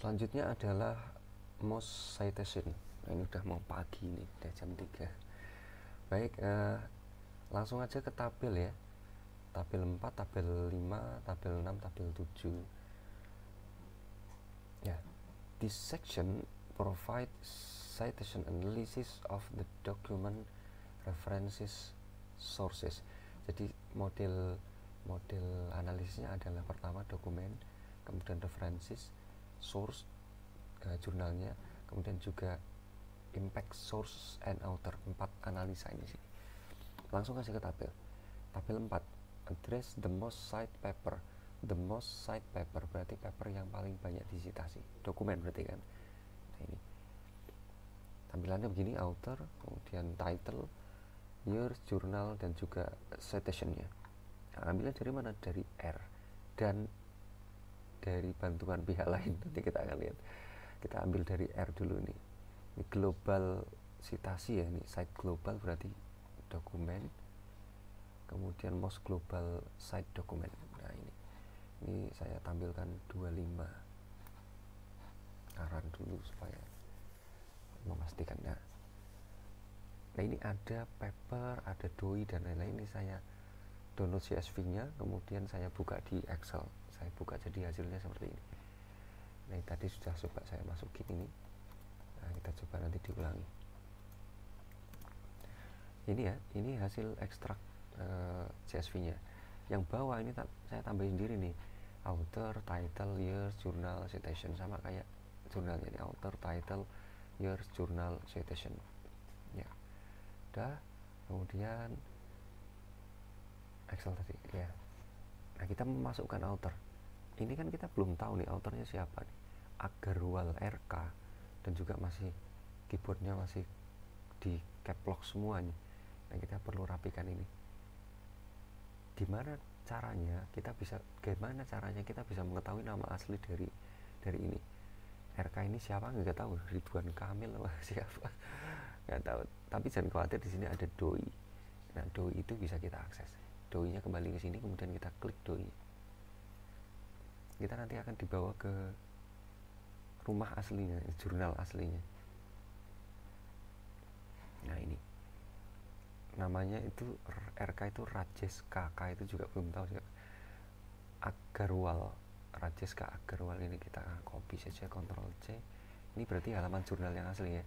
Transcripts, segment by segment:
Selanjutnya adalah most citation. Nah, ini udah mau pagi nih, udah jam 3. Baik, langsung aja ke tabel ya. Tabel 4, tabel 5, tabel 6, tabel 7. Ya, this section provide citation analysis of the document references sources. Jadi model analisisnya adalah pertama dokumen, kemudian references, source, jurnalnya, kemudian juga impact, source, and author. 4 analisa ini sih. Langsung kasih ke tabel. Tabel 4, address the most cite paper. The most cite paper berarti paper yang paling banyak disitasi. Dokumen berarti kan. Nah, ini tampilannya begini, author, kemudian title, years, jurnal, dan juga citationnya. Nah, ambilnya dari mana? Dari R dan dari bantuan pihak lain. Nanti kita akan lihat. Kita ambil dari R dulu nih. Ini global citasi ya, ini site global berarti dokumen, kemudian most global site dokumen. Nah, ini saya tampilkan 25 aran dulu supaya memastikan. Nah, ini ada paper, ada doi, dan lain-lain. Ini saya download CSV-nya, kemudian saya buka di Excel. Saya buka jadi hasilnya seperti ini. Nah, tadi sudah coba saya masukin ini. Nah, kita coba nanti diulangi. Ini ya, ini hasil ekstrak CSV-nya. Yang bawah ini saya tambahin sendiri nih. Author, title, years, jurnal, citation, sama kayak jurnalnya ini, author, title, years, jurnal, citation. Ya. Udah, kemudian Excel tadi ya. Nah, kita memasukkan author. Ini kan kita belum tahu nih authornya siapa nih. Agarwal RK, dan juga masih keyboardnya masih di cap lock semuanya. Nah, kita perlu rapikan ini. Gimana caranya kita bisa mengetahui nama asli dari ini? RK ini siapa? Nggak tahu. Ridwan Kamil apa siapa? Nggak tahu. Tapi jangan khawatir, di sini ada doi. Nah, doi itu bisa kita akses. Doi-nya kembali ke sini, kemudian kita klik doi. Kita nanti akan dibawa ke rumah aslinya, jurnal aslinya. Nah, ini namanya itu RK itu Rajesh KK, itu juga belum tahu siapa. Agarwal, Rajesh K Agarwal, ini kita copy saja, Ctrl C. Ini berarti halaman jurnal yang asli ya.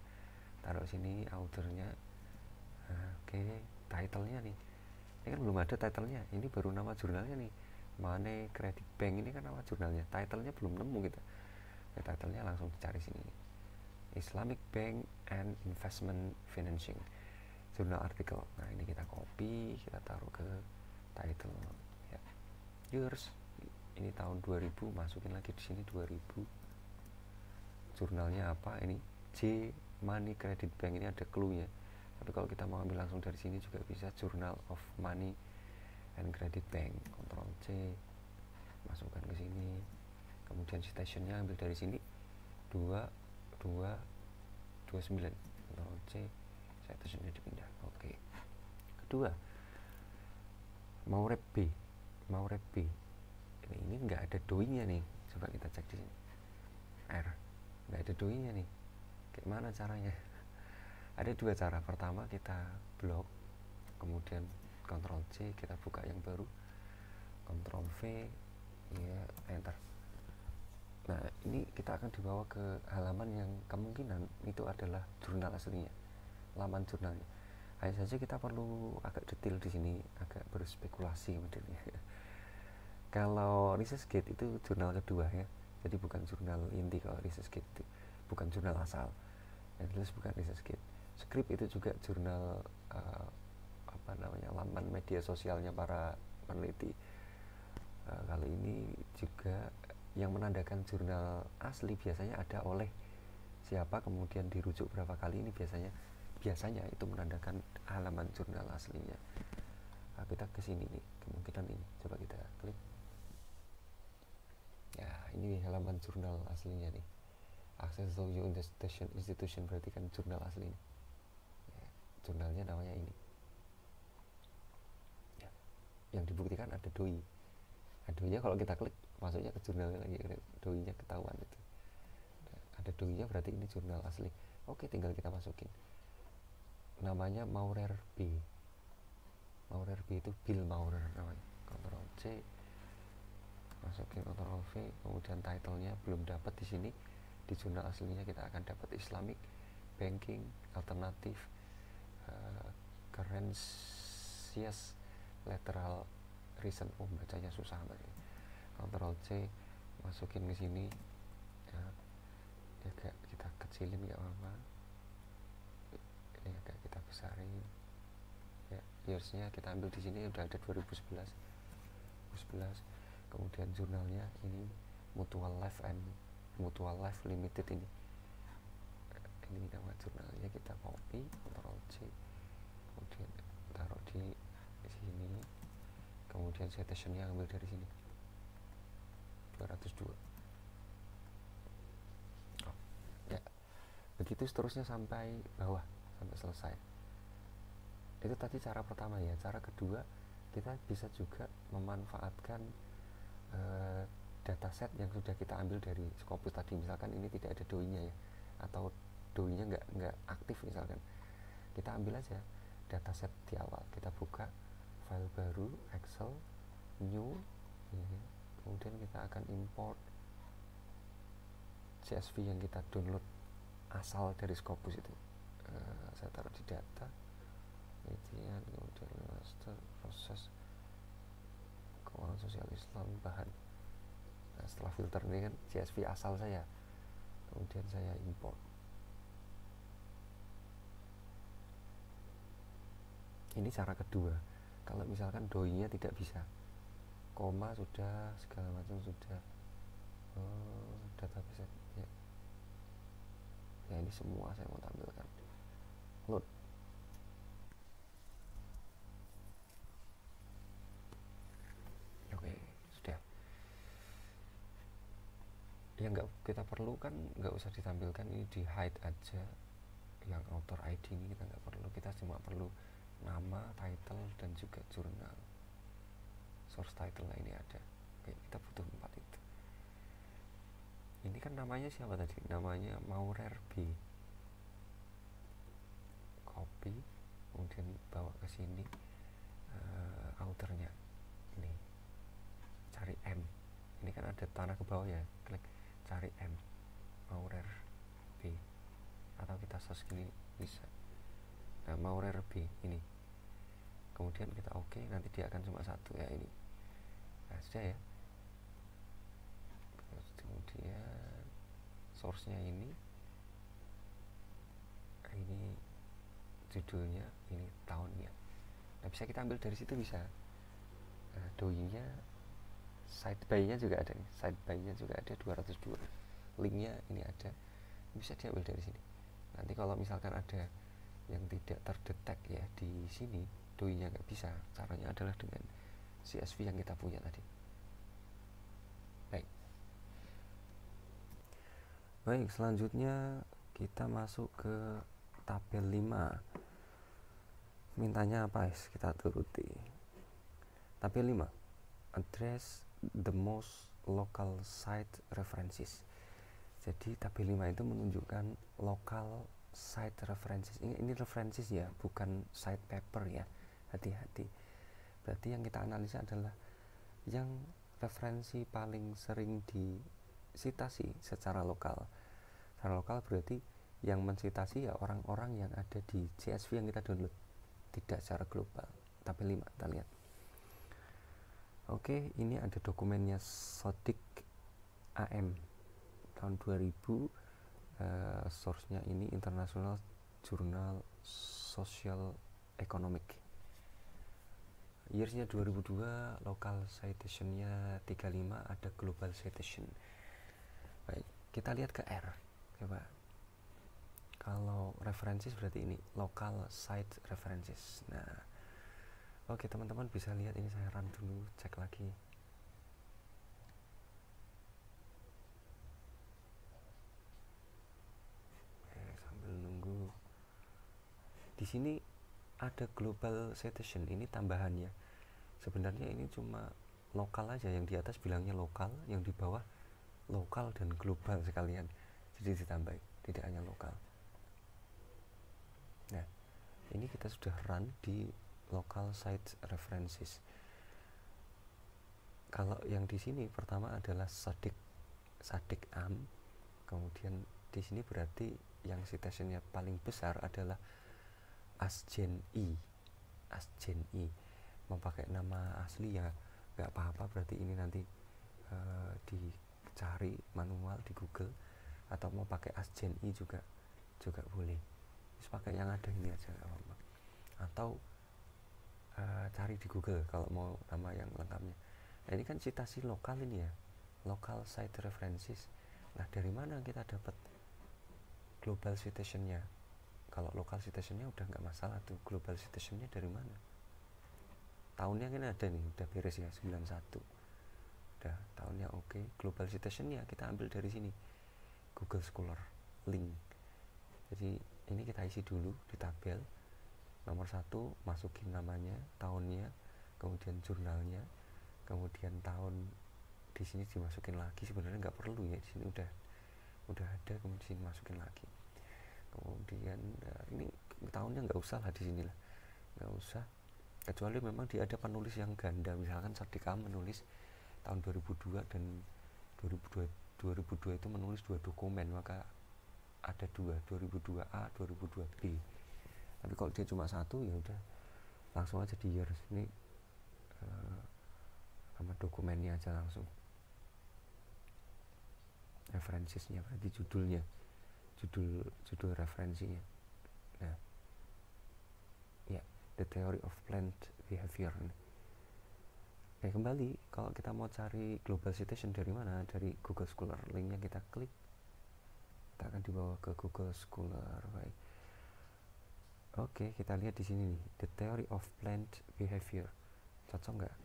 Taruh sini authornya. Nah, oke, titlenya nih. Ini kan belum ada titlenya. Ini baru nama jurnalnya nih. Money Credit Bank, ini kan nama jurnalnya. Titlenya belum nemu kita. Nah, titlenya langsung dicari sini. Islamic Bank and Investment Financing, jurnal artikel. Nah, ini kita copy, kita taruh ke title ya. Years, ini tahun 2000, masukin lagi di sini 2000. Jurnalnya apa? Ini J Money Credit Bank, ini ada clue-nya. Tapi kalau kita mau ambil langsung dari sini juga bisa, Journal of Money and Credit Bank. Ctrl C, masukkan ke sini. Kemudian citation-nya ambil dari sini 2229. Ctrl C, citation-nya dipindah. Oke. Kedua, Maurep B. Ini nggak ada doi-nya nih. Coba kita cek di sini. R. Nggak ada doi-nya nih. Kayak mana caranya? Ada dua cara. Pertama, kita blok, kemudian Ctrl C, kita buka yang baru, Ctrl V, ya, enter. Nah, ini kita akan dibawa ke halaman yang kemungkinan itu adalah jurnal aslinya, laman jurnalnya. Hanya saja kita perlu agak detail di sini, agak berspekulasi modelnya. Kalau ResearchGate itu jurnal kedua ya, jadi bukan jurnal inti. Kalau ResearchGate itu bukan jurnal asal, yang jelas bukan ResearchGate. Script itu juga jurnal laman media sosialnya para peneliti. Kali ini juga yang menandakan jurnal asli biasanya ada oleh siapa, kemudian dirujuk berapa kali, ini biasanya itu menandakan halaman jurnal aslinya. Nah, kita ke sini nih, kemungkinan ini, coba kita klik. Ya, ini halaman jurnal aslinya nih. Access to your institution berarti kan jurnal asli nih. Ya, jurnalnya namanya ini. Ya, yang dibuktikan ada doi. Nah, doi-nya kalau kita klik masuknya ke jurnalnya lagi, doi-nya ketahuan itu. doi-nya berarti ini jurnal asli. Oke, tinggal kita masukin namanya Maurer B. Maurer B itu Bill Maurer namanya. Ctrl C, masukin Ctrl V, kemudian title-nya belum dapat di sini. Di jurnal aslinya kita akan dapat Islamic Banking Alternative Currencies Lateral Recent. Bacanya susah banget. Ctrl C, masukin ke sini ya, agak kita kecilin nggak apa-apa, ini agak kita besarin ya. Yearsnya kita ambil di sini udah ada 2011. Kemudian jurnalnya ini Mutual Life Limited. Ini nama jurnalnya, kita copy Ctrl C, kemudian taruh di sini, kemudian citationnya ambil dari sini 202. Ya, begitu seterusnya sampai bawah, sampai selesai. Itu tadi cara pertama ya. Cara kedua, kita bisa juga memanfaatkan dataset yang sudah kita ambil dari Scopus tadi. Misalkan ini tidak ada doi-nya ya, atau doi-nya nggak aktif misalkan, kita ambil aja dataset di awal, kita buka file baru, Excel, new ya. Kemudian kita akan import CSV yang kita download asal dari Scopus itu. Saya taruh di data, kemudian master proses keuangan sosial Islam bahan. Nah, setelah filter ini kan CSV asal saya, kemudian saya import. Ini cara kedua. Kalau misalkan doi-nya tidak bisa, koma sudah, segala macam sudah, database ya. Ya ini semua saya mau tampilkan. Load. Oke, sudah. Yang nggak kita perlukan nggak usah ditampilkan, ini di hide aja. Yang author ID ini kita nggak perlu, kita cuma perlu nama, title, dan juga jurnal. Source title ini ada. Oke, kita butuh 4 itu. Ini kan namanya siapa tadi? Namanya Maurer B. Copy, kemudian bawa ke sini, authornya ini, cari M. Ini kan ada tanah ke bawah ya, klik cari M, Maurer B, atau kita search gini bisa. Nah, Maurer B ini, kemudian kita oke, nanti dia akan cuma satu ya ini. Nah, sudah ya. Terus kemudian source-nya ini judulnya, ini tahunnya. Nah, bisa kita ambil dari situ bisa. Nah, doi-nya, side by-nya juga ada nih, side by-nya juga ada 202. Linknya ini ada, bisa diambil dari sini. Nanti kalau misalkan ada yang tidak terdetek ya di sini, doi-nya nggak bisa, caranya adalah dengan CSV yang kita punya tadi. Baik, selanjutnya kita masuk ke tabel 5. Mintanya apa guys? Kita turuti. Tabel 5, address the most local site references. Jadi tabel 5 itu menunjukkan local site references. Ini references ya, bukan site paper ya. Hati-hati. Berarti yang kita analisa adalah yang referensi paling sering disitasi secara lokal. Secara lokal berarti yang mensitasi ya orang-orang yang ada di CSV yang kita download, tidak secara global. Tabel 5 kita lihat. Oke, ini ada dokumennya Sodik AM tahun 2000. Source-nya ini International Journal Social Economic. Years-nya 2002, local citation-nya 35, ada global citation. Baik, kita lihat ke R. Coba. Kalau references berarti ini local site references. Nah, oke teman-teman bisa lihat ini, saya run dulu, cek lagi. Sambil nunggu. Di sini ada global citation, ini tambahannya. Sebenarnya ini cuma lokal aja, yang di atas bilangnya lokal, yang di bawah lokal dan global sekalian. jadi ditambahin, tidak hanya lokal. Nah, ini kita sudah run di local site references. Kalau yang di sini pertama adalah static am, kemudian di sini berarti yang citationnya paling besar adalah asgen i. Mau pakai nama asli ya nggak apa-apa, berarti ini nanti dicari manual di Google, atau mau pakai asgen i juga boleh. Terus pakai yang ada ini aja nggak apa-apa, atau cari di Google kalau mau nama yang lengkapnya. Nah, ini kan citasi lokal ini ya, local site references. Nah, dari mana kita dapat global citationnya? Kalau local citationnya udah nggak masalah tuh, global citationnya dari mana? Tahunnya kan ada nih, udah beres ya, 91. Udah tahunnya oke. Global citationnya kita ambil dari sini, Google Scholar link. Jadi ini kita isi dulu di tabel. Nomor 1 masukin namanya, tahunnya, kemudian jurnalnya, kemudian tahun di sini dimasukin lagi. Sebenarnya nggak perlu ya, di sini udah ada, kemudian di sini masukin lagi. Kemudian ini tahunnya nggak usah lah di sini lah, nggak usah, kecuali memang dia ada penulis yang ganda, misalkan Sadika menulis tahun 2002 dan 2002 itu menulis 2 dokumen, maka ada 2002A 2002B. Tapi kalau dia cuma 1 ya udah langsung aja di years, ini sama dokumennya aja langsung, referensinya berarti judul referensinya. Nah ya, the theory of plant behavior. Kembali kalau kita mau cari global citation dari mana, dari Google Scholar, linknya kita klik, kita akan dibawa ke Google Scholar. Baik, oke, kita lihat di sini nih, the theory of plant behavior. Cocok nggak?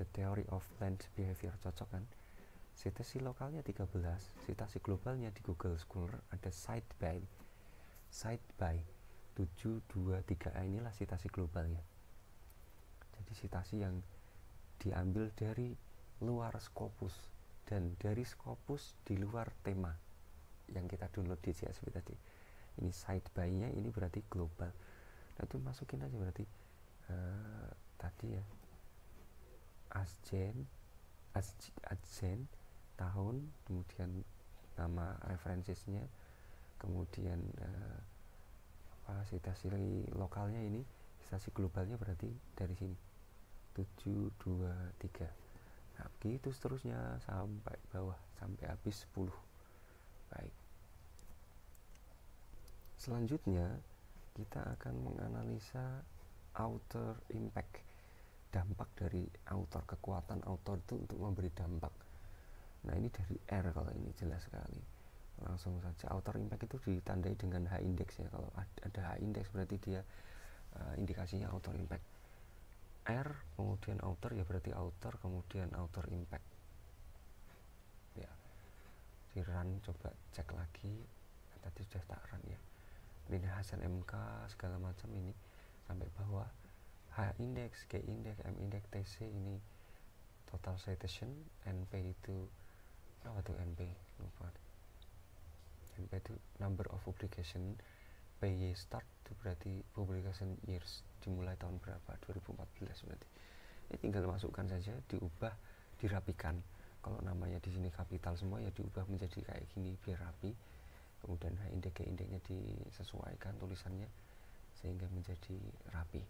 The theory of plant behavior cocok kan? Citasi lokalnya 13, citasi globalnya di Google Scholar ada cite by 723A, inilah citasi globalnya. Jadi citasi yang diambil dari luar Scopus, dan dari Scopus di luar tema yang kita download di CSV tadi. Ini cite by-nya, ini berarti global. Nah, itu masukin aja berarti tadi ya, asgen tahun, kemudian nama referensinya, kemudian citasi lokalnya, ini citasi globalnya berarti dari sini 723. Nah, gitu seterusnya sampai bawah, sampai habis 10. Baik, selanjutnya kita akan menganalisa author impact, dampak dari author, kekuatan author itu untuk memberi dampak. Nah, ini dari R, kalau ini jelas sekali, langsung saja. Author impact itu ditandai dengan H index ya, kalau ada H index berarti dia indikasinya author impact. R kemudian author ya berarti author, kemudian author impact ya. Di run, coba cek lagi, tadi sudah tak run ya, ini hasil MK segala macam, ini sampai bawah H index, G index, M index, TC, ini total citation, NP itu apa tuh NP, lupa. NP itu number of publication, PY start itu berarti publication years, dimulai tahun berapa, 2014 berarti. Ini tinggal masukkan saja, diubah, dirapikan. Kalau namanya di sini kapital semua ya diubah menjadi kayak gini biar rapi. Kemudian H index, G indexnya disesuaikan tulisannya sehingga menjadi rapi.